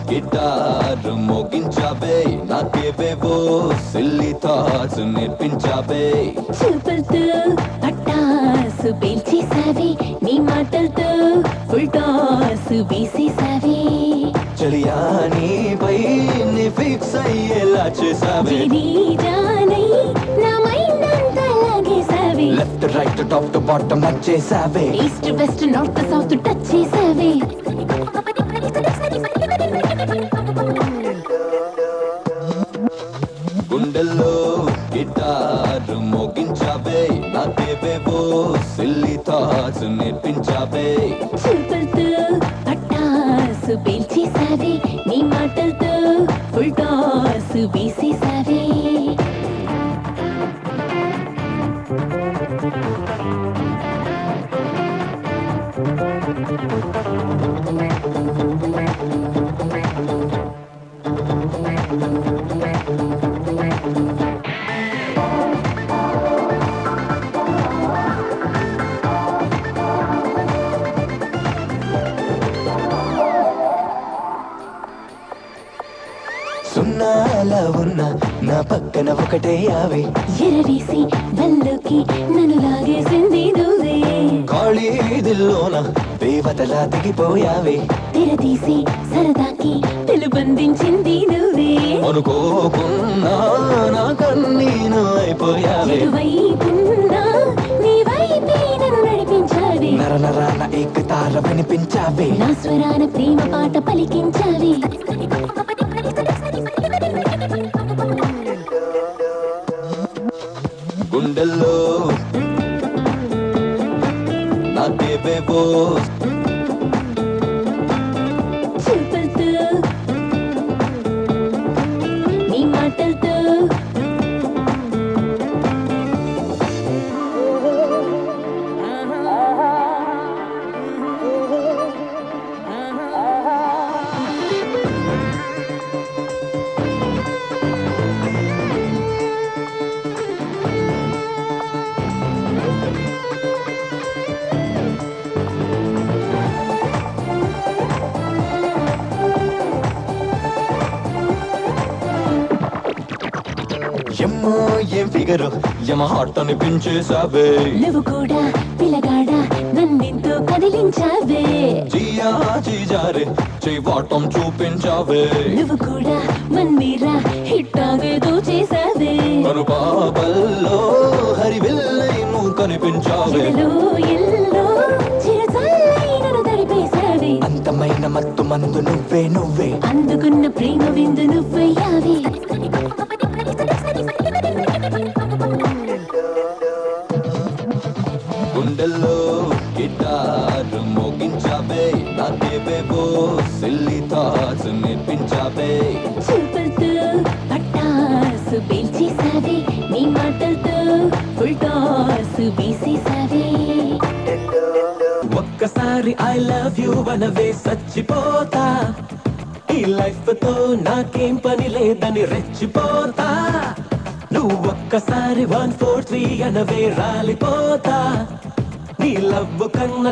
guitar మోగించావే నాకేవేవో silly thoughts నేర్పించావే చూపులతో పట్టాసు పేల్చేసావే నీ మాటలతో ఫుల్ టాస్ వేసేసావే చలియా నీపై నీ ఫిక్స్ అయ్యేలా చేసావే జానై నా మైండ్ అంతా లాగేసావే left right top to bottom నచ్చేసావే east west north south touch చేసావే గుండెల్లో గిటార్ మోగించావే నాకేవేవో సిల్లీ థాట్స్ నేర్పించావే చూపులతో పట్టాసు పేల్చేసావే నీ మాటలతో ఫుల్ టాస్ వేసేసావే సున్నాలా ఉన్నా నా పక్కన ఒకటే యావే ఎరవేసి వల్లోకి నన్ను లాగేసింది నువ్వే ఖాళీ దిల్లోన దేవతలా దిగిపోయావే తెరదీసి సరదాకి పిలుబందించింది నువ్వే అనుకోకున్నా నా కన్నీను అయిపోయావే ఎటువైపున్నా నీ వైపే నన్ను నడిపించావే నర నరాన ఏకతార వినిపించావే నా స్వరాన ప్రేమ పాట పలికించావే గుండెల్లో నాకేవేవో చూపులతో నీ మాటలతో ఎమ్మో ఏం ఫిగరు యమ హార్ట్ అనిపించేసావే నువ్వు కూడా పిల్లగాడా నన్నెంతో కదిలించావే జియా జీజారే వాటం చూపించావే నువ్వు కూడా మన్మీరా హిట్టాగేదో చేసావే కనుపాపల్లో హరివిల్లై నువ్వు కనిపించావే ఎదలో ఎల్లో చిరచల్లై నన్ను తడిపేసావే అంతమైన మత్తు మందు నువ్వే నువ్వే అందుకున్న ప్రేమ విందు నువ్వయ్యావే గుండెల్లో గిటార్ మోగించావే నాకేవేవో సిల్లీ థాట్స్ నేర్పించావే చూపులతో పట్టాసు పేల్చేసావే నీ మాటలతో ఫుల్ టాస్ వేసేసావే ఒక్కసారి ఐ లవ్ యూ అనవే చచ్చిపోతా ఈ లైఫ్ తో నాకేం పని లేదని రెచ్చిపోతా నువ్వు ఒక్కసారి 1 4 3 అనవే రాలిపోతా నీ లవ్ కన్నా